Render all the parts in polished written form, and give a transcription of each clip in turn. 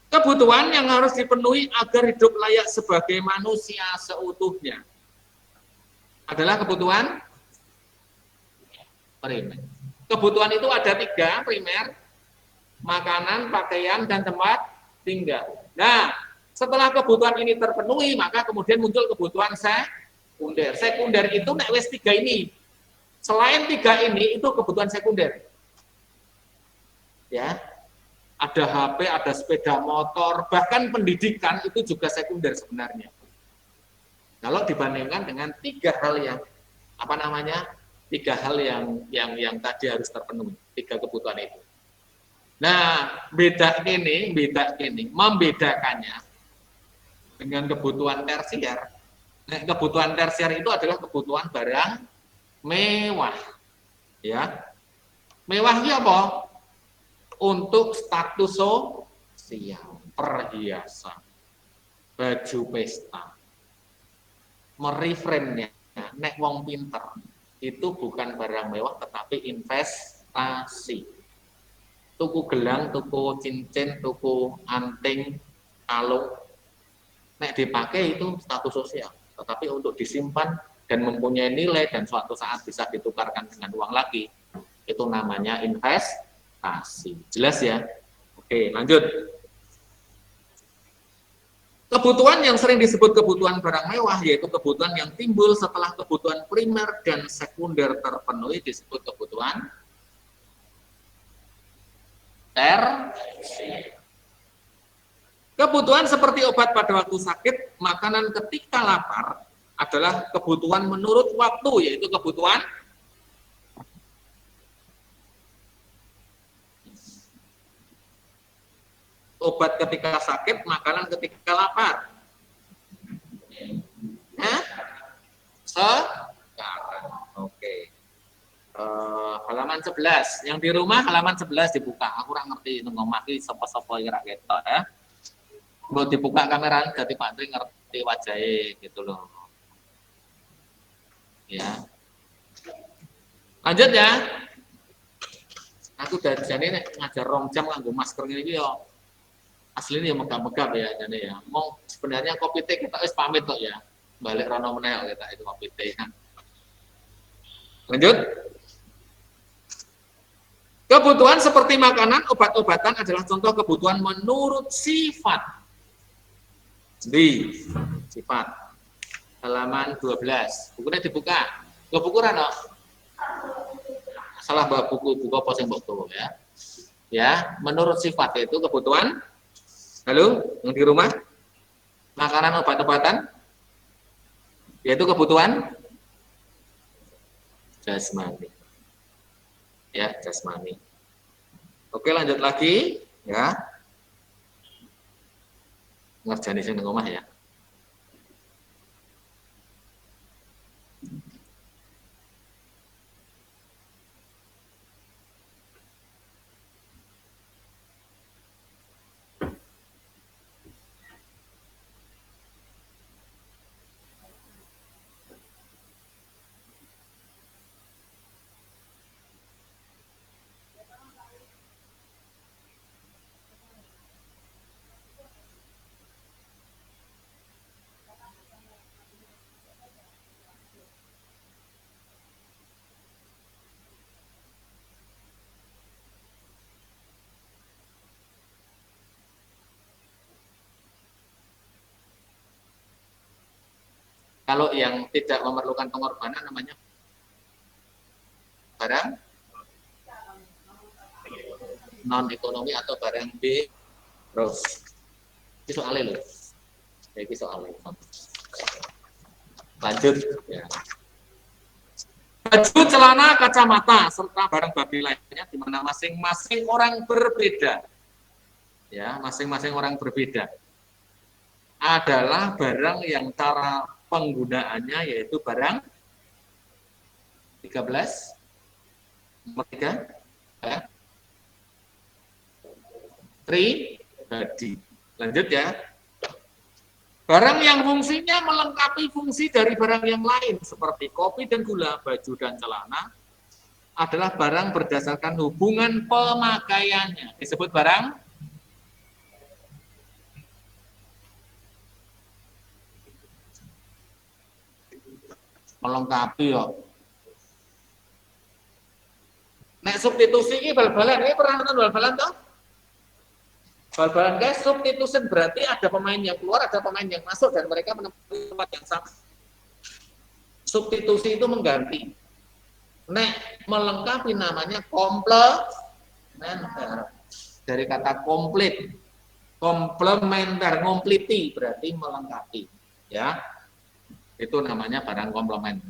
Kebutuhan yang harus dipenuhi agar hidup layak sebagai manusia seutuhnya adalah kebutuhan primer. Kebutuhan itu ada 3 primer: makanan, pakaian, dan tempat tinggal. Nah, setelah kebutuhan ini terpenuhi, maka kemudian muncul kebutuhan sekunder. Sekunder itu nek wis 3 ini. Selain 3 ini, itu kebutuhan sekunder. Ya, ada HP, ada sepeda motor, bahkan pendidikan itu juga sekunder sebenarnya. Kalau dibandingkan dengan 3 hal yang 3 hal yang tadi harus terpenuhi, 3 kebutuhan itu. Nah, membedakannya dengan kebutuhan tersier. Nah, kebutuhan tersier itu adalah kebutuhan barang mewah. Ya. Mewahnya apa? Untuk status sosial, perhiasan, baju pesta, mereframe-nya, nek wong pinter, itu bukan barang mewah tetapi investasi. Tuku gelang, tuku cincin, tuku anting, kalung, nek dipakai itu status sosial, tetapi untuk disimpan dan mempunyai nilai dan suatu saat bisa ditukarkan dengan uang lagi, itu namanya investasi. Jelas ya? Oke, lanjut. Kebutuhan yang sering disebut kebutuhan barang mewah, yaitu kebutuhan yang timbul setelah kebutuhan primer dan sekunder terpenuhi, disebut kebutuhan tersier. Kebutuhan seperti obat pada waktu sakit, makanan ketika lapar, adalah kebutuhan menurut waktu, yaitu kebutuhan obat ketika sakit, makanan ketika lapar. Sekarang. Oke. Halaman 11. Yang di rumah halaman 11 dibuka. Aku kurang ngerti ngomong iki sapa-sapa kira ketok ya. Mau dibuka kamera jadi Pak Tri ngerti wajahnya gitu loh. Ya. Lanjut ya. Aku dari sini ngajar 2 jam nganggo masker ini yo. Aslinya megap-megap ya jane ya. Mau sebenarnya kopi teh kita wis pamit kok ya. Balik rono meneh kita itu kopi teh. Lanjut. Kebutuhan seperti makanan, obat-obatan adalah contoh kebutuhan menurut sifat. Jadi, sifat. Halaman 12. Bukunya dibuka. Lo buku rano? Salah bawa buku apa sing mbok gawa ya. Ya, menurut sifat itu kebutuhan. Halo, yang di rumah? Makanan, obat-obatan? Yaitu kebutuhan jasmani. Ya, jasmani. Oke, lanjut lagi ya. Ngerjani sing nang omah ya. Kalau yang tidak memerlukan pengorbanan namanya barang non ekonomi atau barang B. Terus ini soalnya loh. Ini soalnya. Lanjut ya. Baju, celana, kacamata serta barang babi lainnya di mana masing-masing orang berbeda. Ya, masing-masing orang berbeda. Adalah barang yang cara penggunaannya yaitu barang 13 nomor 3 ya. Pribadi. Lanjut ya. Barang yang fungsinya melengkapi fungsi dari barang yang lain seperti kopi dan gula, baju dan celana adalah barang berdasarkan hubungan pemakaiannya. Disebut barang melengkapi ya. Nek substitusi ini bal-balan, ini pernah nonton bal-balan toh? Bal-balan guys, substitusi berarti ada pemain yang keluar, ada pemain yang masuk dan mereka menempati tempat yang sama. Substitusi itu mengganti. Nek melengkapi namanya komplementer. Dari kata komplit, komplementer, ngompliti berarti melengkapi, ya. Itu namanya barang komplement.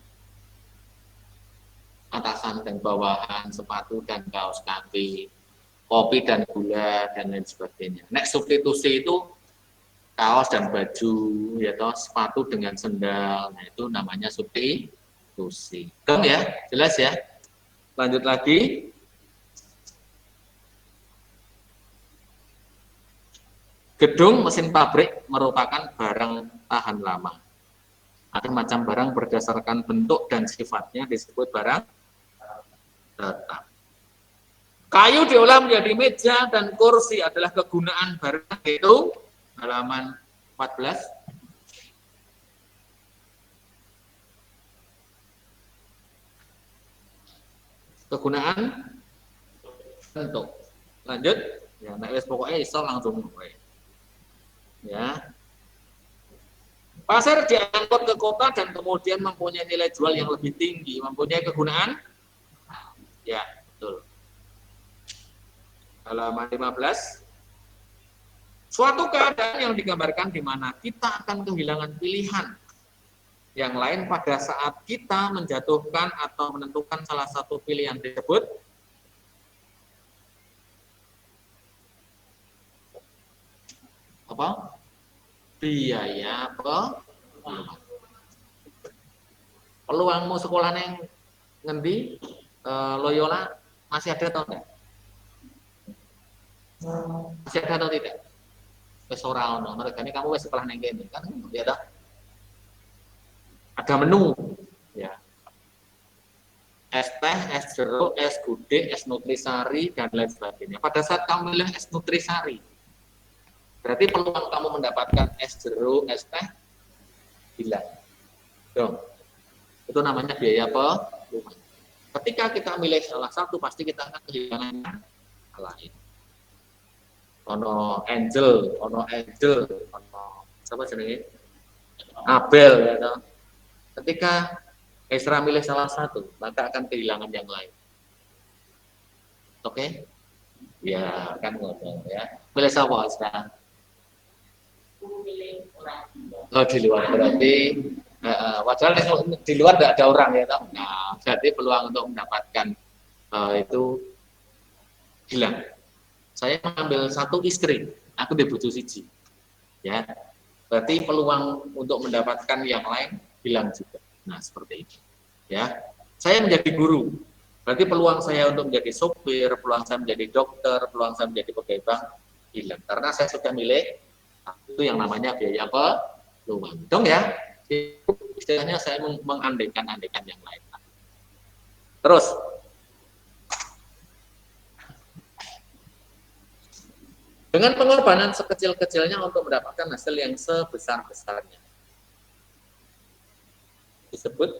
Atasan dan bawahan, sepatu dan kaos kaki, kopi dan gula dan lain sebagainya. Next substitusi itu kaos dan baju, ya toh, sepatu dengan sendal. Nah, itu namanya substitusi. Dong ya, jelas ya. Lanjut lagi. Gedung mesin pabrik merupakan barang tahan lama. Ada macam barang berdasarkan bentuk dan sifatnya disebut barang tetap. Kayu diolah menjadi meja dan kursi adalah kegunaan barang itu halaman 14. Kegunaan bentuk. Lanjut. Ya, nah, pokoknya iso langsung ya. Pasir diangkut ke kota dan kemudian mempunyai nilai jual yang lebih tinggi, mempunyai kegunaan. Ya, betul. Halaman 15. Suatu keadaan yang digambarkan di mana kita akan kehilangan pilihan yang lain pada saat kita menjatuhkan atau menentukan salah satu pilihan tersebut apa? Biaya peluang. Peluangmu sekolah yang ngendi Loyola masih ada atau enggak? Masih ada atau tidak? Wes ora ono, mergane kamu wes sekolah nang kene kan ya toh. Ada menu ya. Es teh, es jeruk, es gudeg, es nutrisari dan lain sebagainya. Pada saat kamu milih es nutrisari, berarti peluang kamu mendapatkan es jeruk, es teh hilang. Dong. Itu namanya biaya peluang. Ketika kita milih salah satu, pasti kita akan kehilangan yang lain. Ono Angel, ono siapa jenenge? Abel ya toh. Ketika Esra milih salah satu, maka akan kehilangan yang lain. Oke? Ya, kan ngono ya. Milih siapa Esra? Oh, di luar berarti padahal di luar tidak ada orang ya toh. Nah, berarti peluang untuk mendapatkan itu hilang. Saya mengambil satu istri, aku dibutuh siji. Ya. Berarti peluang untuk mendapatkan yang lain hilang juga. Nah, seperti itu. Ya. Saya menjadi guru. Berarti peluang saya untuk menjadi sopir, peluang saya menjadi dokter, peluang saya menjadi pegawai bank hilang. Karena saya sudah milih itu yang namanya biaya peluang. Dong ya. Istilahnya saya mengandaikan yang lain. Terus dengan pengorbanan sekecil-kecilnya untuk mendapatkan hasil yang sebesar-besarnya. Disebut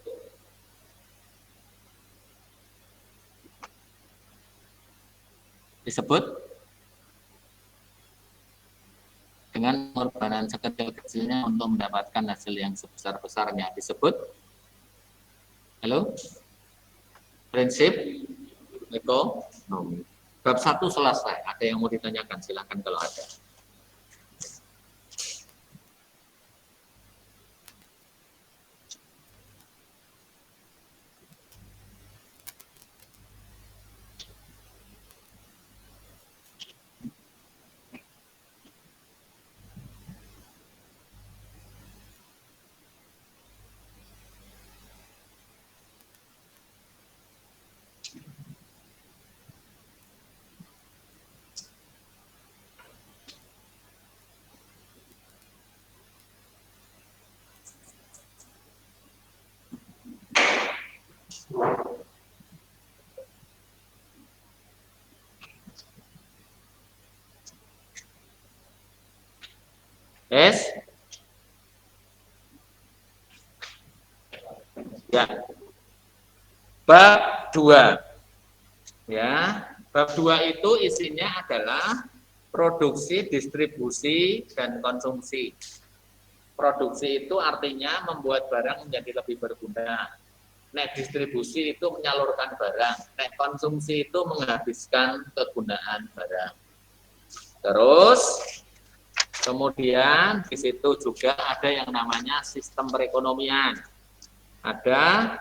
dengan pengorbanan sekecil-kecilnya untuk mendapatkan hasil yang sebesar-besarnya. Disebut prinsip ekonomi. Bab 1 selesai. Ada yang mau ditanyakan? Silakan kalau ada. teruskan. Bab 2. Ya, bab 2 itu isinya adalah produksi, distribusi, dan konsumsi. Produksi itu artinya membuat barang menjadi lebih berguna. Nek distribusi itu menyalurkan barang. Nek konsumsi itu menghabiskan kegunaan barang. Terus kemudian di situ juga ada yang namanya sistem perekonomian. Ada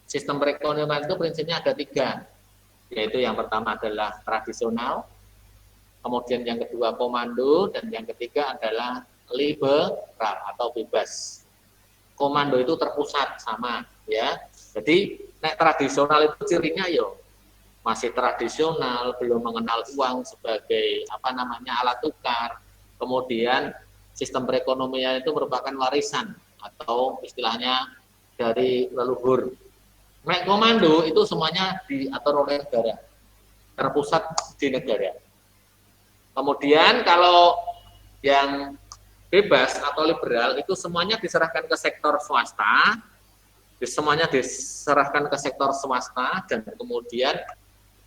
sistem perekonomian itu prinsipnya ada 3, yaitu yang pertama adalah tradisional, kemudian yang kedua komando, dan yang ketiga adalah liberal atau bebas. Komando itu terpusat sama, ya. Jadi nek tradisional itu cirinya yo masih tradisional, belum mengenal uang sebagai alat tukar. Kemudian sistem perekonomian itu merupakan warisan atau istilahnya dari leluhur. Nek komando itu semuanya diatur oleh negara, terpusat di negara. Kemudian kalau yang bebas atau liberal itu semuanya diserahkan ke sektor swasta, dan kemudian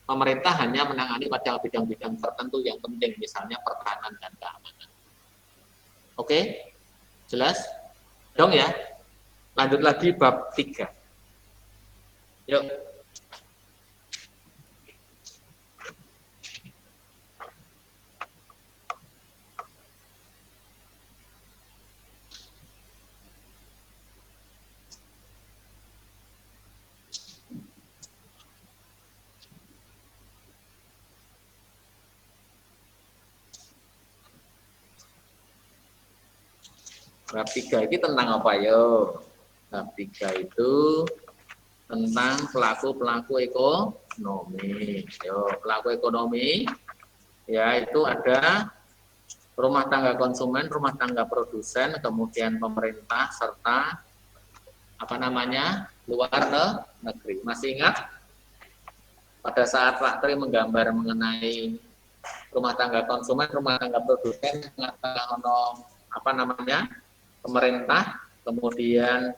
pemerintah hanya menangani pada bidang-bidang tertentu yang penting, misalnya pertahanan dan keamanan. Oke, jelas? Dong ya? Lanjut lagi bab 3. Yuk. Bab 3 ini tentang apa yo? Bab 3 itu tentang pelaku-pelaku ekonomi. Yo, pelaku ekonomi ya itu ada rumah tangga konsumen, rumah tangga produsen, kemudian pemerintah serta luar negeri. Masih ingat pada saat Pak Tri menggambar mengenai rumah tangga konsumen, rumah tangga produsen, pemerintah, kemudian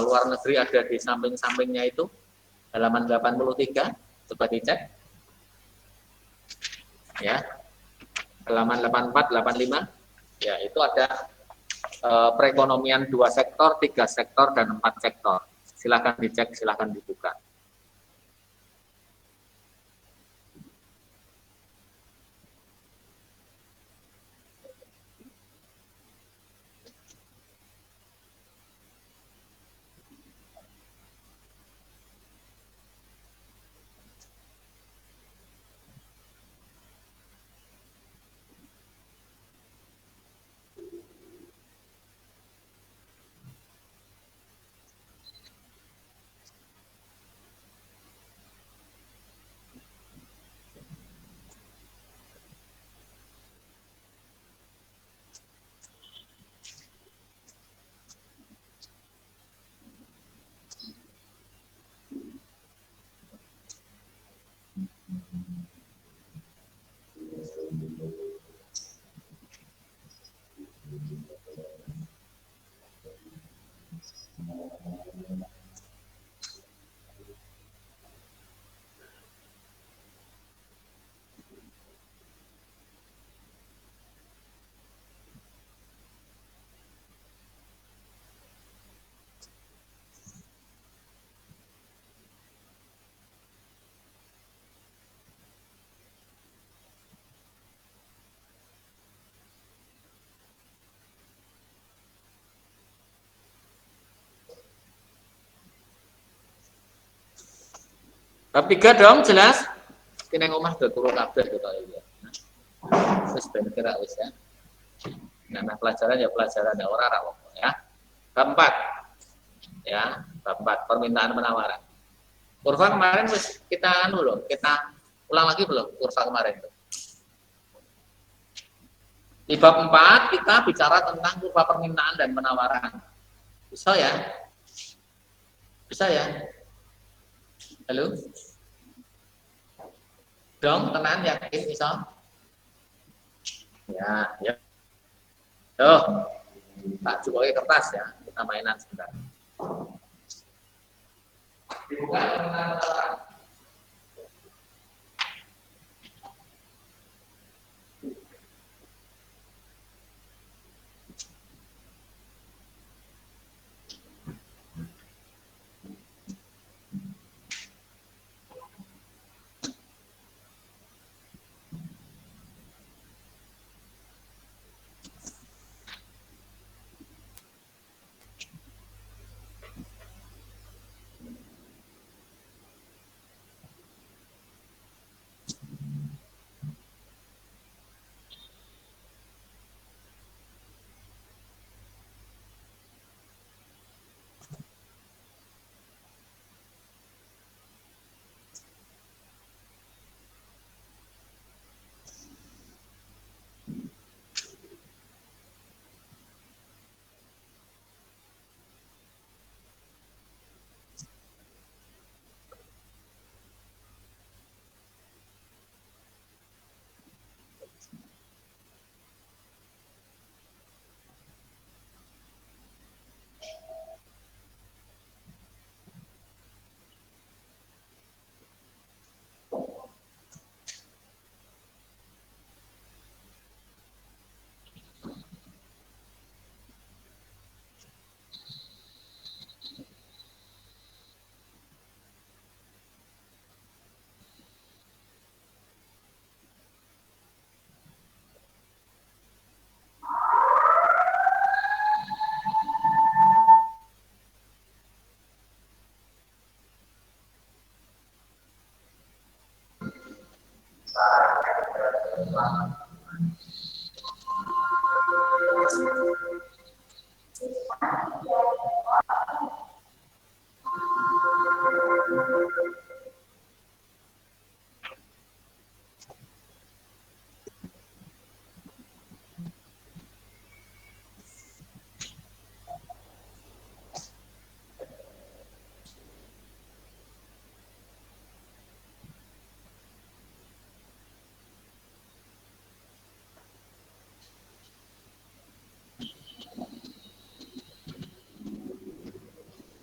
luar negeri ada di samping-sampingnya itu, halaman 83, coba dicek. Ya, halaman 84, 85, ya itu ada perekonomian 2 sektor, 3 sektor, dan 4 sektor. Silakan dicek, silakan dibuka. Bab 3 dong, jelas? Kini ngomah udah turun kabeh gitu ya. Terus ben kira wis ya. Nah, pelajaran ya pelajaran ya ora ya. Bab 4. Ya, bab 4 permintaan penawaran. Kurva kemarin wis kita kita ulang lagi belum kurva kemarin itu? Di bab 4 kita bicara tentang kurva permintaan dan penawaran. Bisa ya? Bisa ya? Halo? Dong, tenan yakin bisa? Ya, ya. Tuh, tak coba kertas ya, kita mainan sebentar. Bukan penata.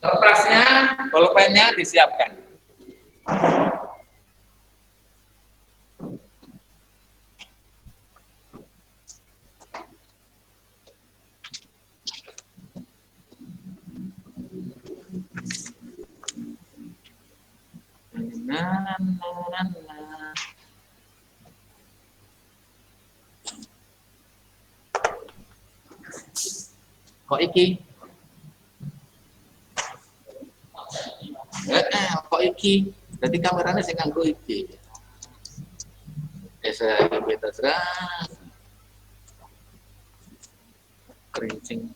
Kertasnya, bolpennya disiapkan. Kok iki? Kok iki? Berarti kameranya sing nganggo iki. Iki terserah. Kerincing.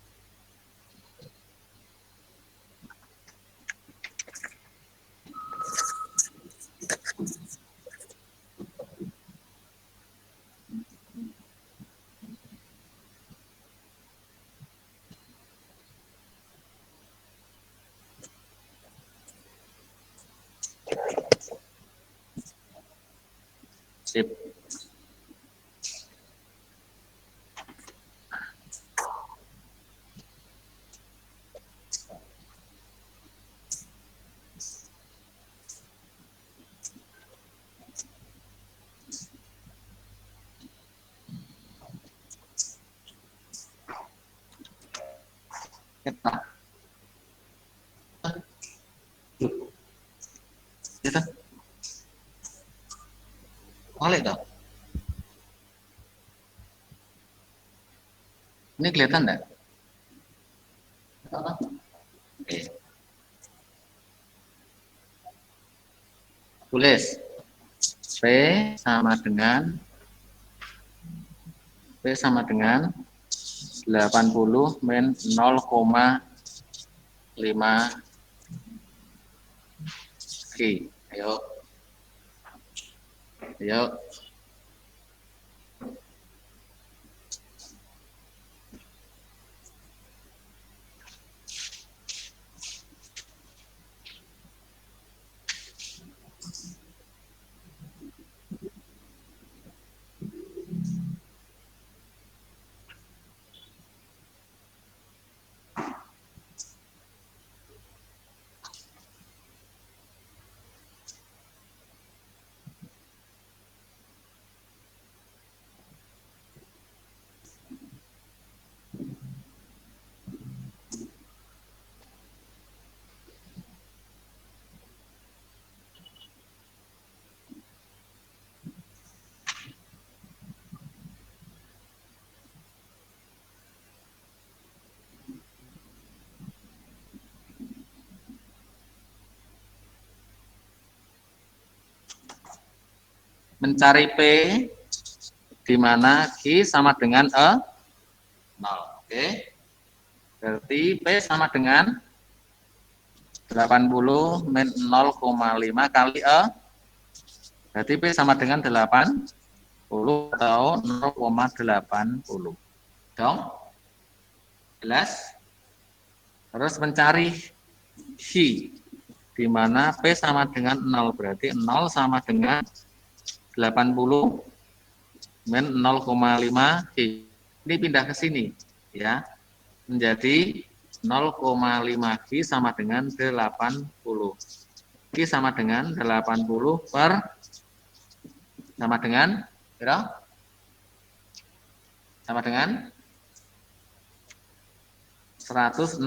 Sip. Kita. Kita. Oleh dong. Ini kelihatan enggak? Oke. Tulis. P sama dengan 80 min 0,5 G. Ayo. Ayo. mencari P di mana Q sama dengan 0. Oke. Berarti P sama dengan 80 min 0,5 kali berarti P sama dengan 80 atau 0,80. Dong? Jelas? Terus mencari Q di mana P sama dengan 0, berarti 0 sama dengan 80 min 0,5 Q. Ini pindah ke sini ya. Menjadi 0,5 Q sama dengan 80. Q sama dengan 80 per sama dengan berapa? Sama dengan 160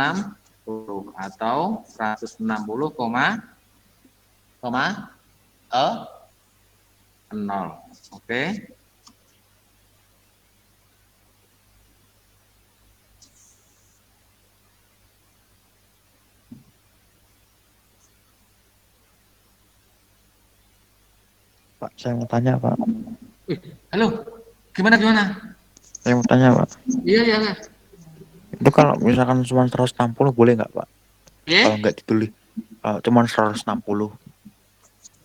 atau 160, 0. Oke. Pak, saya mau tanya, Pak. Halo, gimana? Saya mau tanya, Pak. Iya. Itu kalau misalkan cuma 160 boleh nggak, Pak? Kalau nggak ditulis, kalau cuma 160,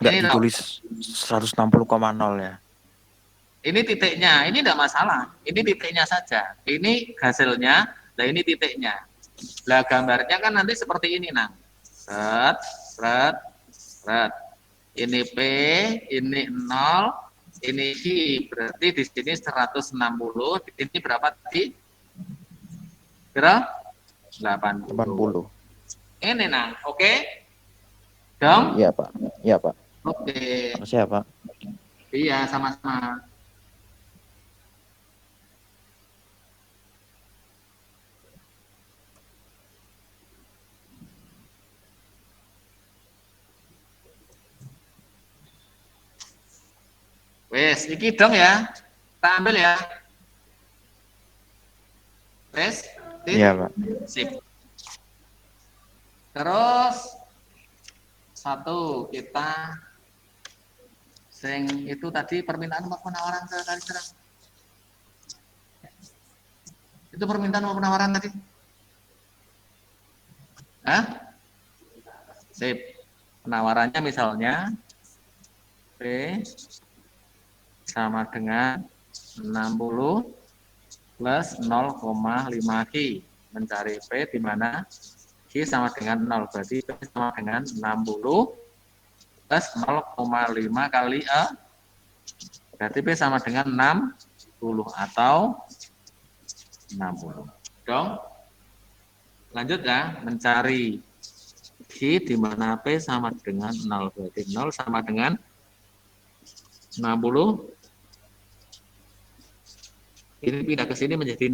nggak Ini loh, ditulis 160,0 ya. ini titiknya, ini tidak masalah. Ini titiknya saja. Ini hasilnya, nah ini titiknya. Lah gambarnya kan nanti seperti ini, Nang. Set, set, set. Ini P, ini 0, ini Q. Berarti di sini 160, di sini berapa tadi? Kira 80. Ini, Nang. Oke? Dong? Iya, Pak. Iya, Pak. Oke. Makasih ya, Pak. Iya, sama-sama. Wes, iki dong ya. Kita ambil ya. Wes, Iya, Pak. sip. Terus satu kita sing itu tadi permintaan mau penawaran ke kali serang. Itu permintaan mau penawaran tadi. Hah? Sip. Penawarannya misalnya P sama dengan 60 plus 0,5 Q. Mencari P di mana Q sama dengan 0. Berarti P sama dengan 60 plus 0,5 kali berarti P sama dengan 60 atau 60. Dong? Lanjut ya, mencari Q di mana P sama dengan 0. Berarti 0 sama dengan 60. Ini pindah ke sini menjadi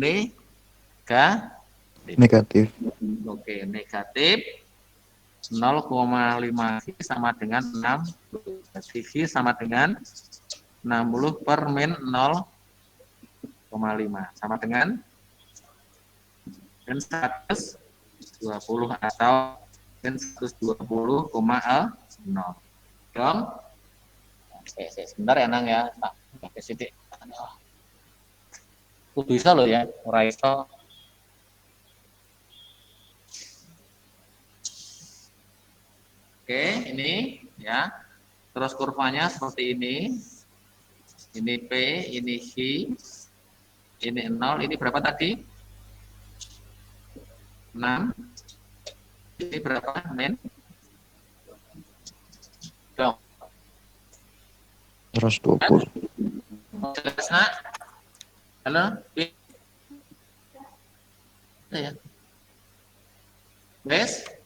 Negatif. Oke, negatif 0,5 Q sama dengan 60. Berarti Q sama dengan 60 per min 0,5 sama dengan 120 atau 120,0. Dong? Oke, sebentar ya Nang ya. Pakai sidik. Kudu bisa loh ya, ora iso. Oke, ini ya. Terus kurvanya seperti ini. Ini P, ini Q, ini 0, ini berapa tadi? 6. Ini berapa? Min? Dong. 120. Jelas, Nak? Halo? Ya. Wes?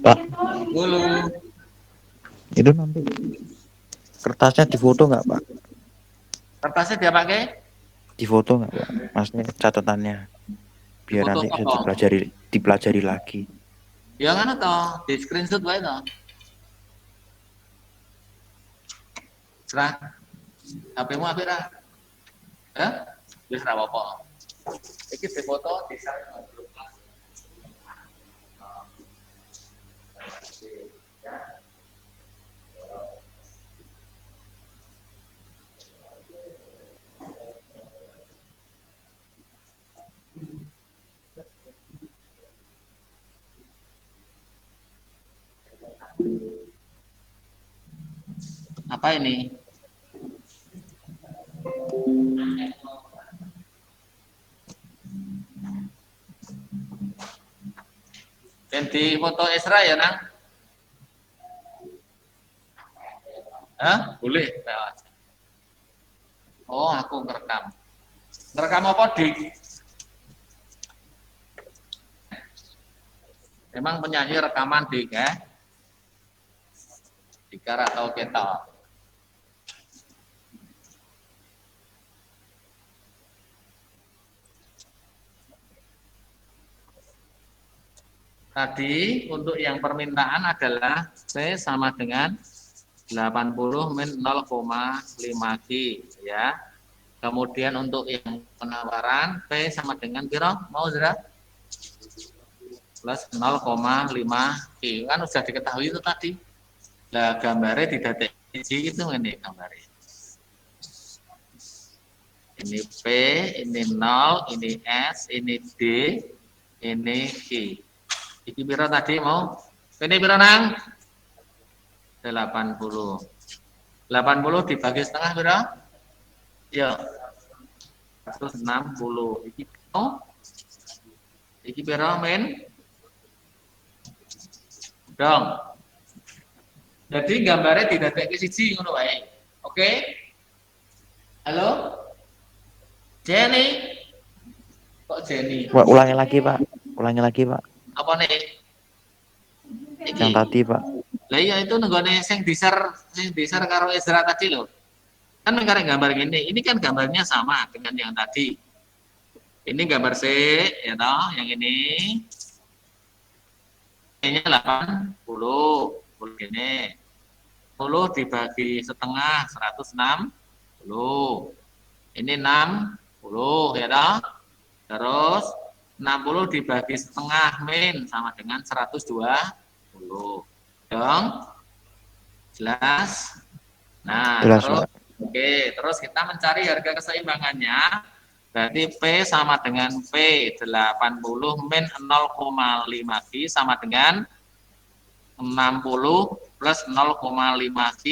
Pak, Dulu. itu nanti kertasnya difoto nggak, Pak? Kertasnya dia pakai? Di foto nggak Pak? Maksudnya catatannya Di biar foto nanti bisa apa? dipelajari lagi. Ya kan toh, di screenshot wae toh. Serah. HP-mu apik ra? Hah? Wis ra apa-apa. Iki di foto di share grup kelas. Apa ini? Dan di foto Esra ya, Nang? Hah? Boleh. Oh, aku ngerekam. Ngerekam apa, Dik? Memang penyanyi rekaman, Dik, ya? Dikar atau ketok? Tadi untuk yang permintaan adalah C sama dengan 80 min 0,5 G ya. Kemudian untuk yang penawaran P sama dengan kira mau Zra? Plus 0,5 G. Kan sudah diketahui itu tadi. Nah, gambarnya tidak G itu ini gambarnya. Ini P, ini 0, ini S, ini D, ini G. Iki piro tadi mau? Ini piro nang? 80. 80 dibagi setengah piro? Ya. 160. Iki piro? Iki piro men? Dong. Jadi gambarnya tidak kayak siji ngono wae. Oke? Halo? Jenny? Kok Jenny? Pak, ulangi lagi Pak. Ulangi lagi Pak. Apa nih? Yang Iki. tadi Pak. Lah iya itu nenggone sing disar karo Ezra tadi loh. Kan karek gambar gini. Ini kan gambarnya sama dengan yang tadi. Ini gambar C ya toh, yang ini. Ini 80. Gini. 10 dibagi setengah 160. Ini 60 ya toh. Terus 60 dibagi setengah min sama dengan 120. Dong? Jelas? Nah, Jelas terus Pak. oke, terus kita mencari harga keseimbangannya. Berarti P sama dengan P 80 min 0,5 Q sama dengan 60 plus 0,5 Q.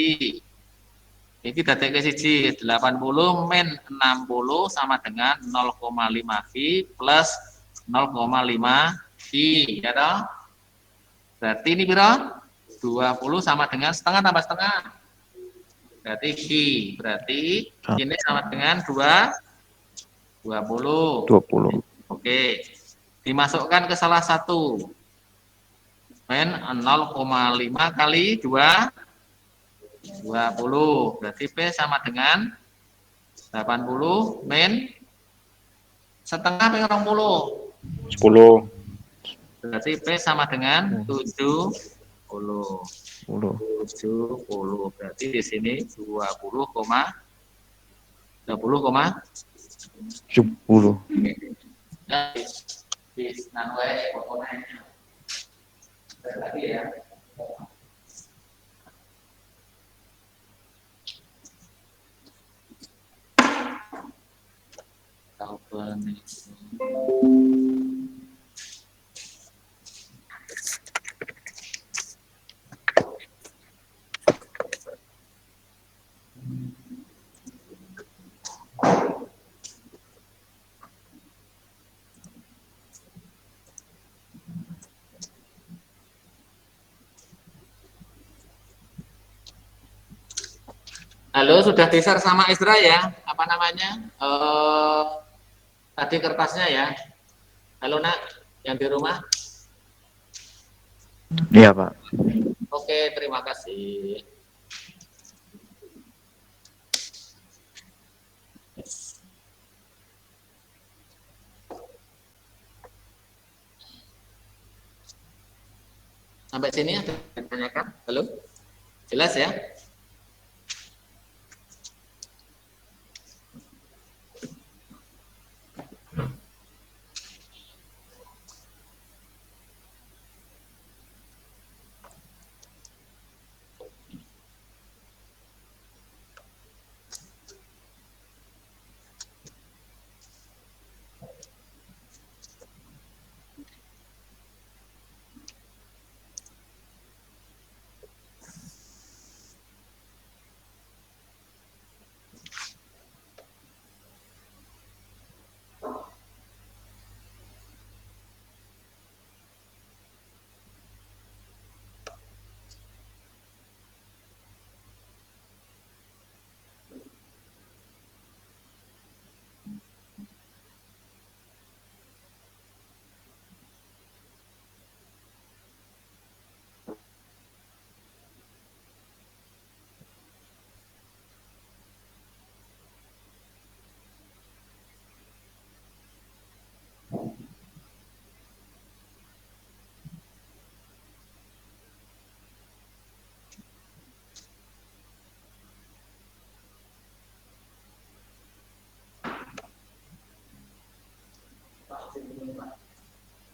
Ini dadi ke siji 80 min 60 sama dengan 0,5 Q plus 0,5 Q ya toh? Berarti ini piro? 20 sama dengan setengah tambah setengah. Berarti Q. Berarti ini sama dengan 20. 20. Oke. Dimasukkan ke salah satu. Min 0,5 kali 2, 20. Berarti P sama dengan 80 min setengah min 20. 10. Berarti P sama dengan 70. 10. 70. Berarti di sini 20, 20, 10. di nanway fotonya lagi ya. Halo, sudah di-share sama Isra ya? Apa namanya? Tadi kertasnya ya. Halo nak, yang di rumah? Iya Pak. Oke, terima kasih. Sampai sini ada yang ditanyakan? Halo? Jelas ya?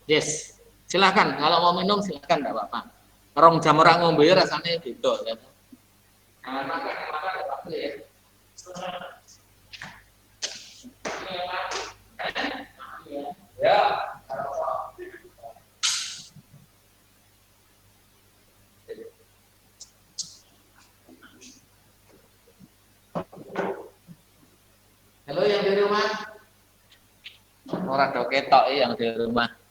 Yes, silahkan. Kalau mau minum silahkan, enggak apa-apa. Rong jam orang ngombe rasanya beda kan. Nah, makan apa ya? Ya. Halo yang di rumah. Orang do ketok yang di rumah.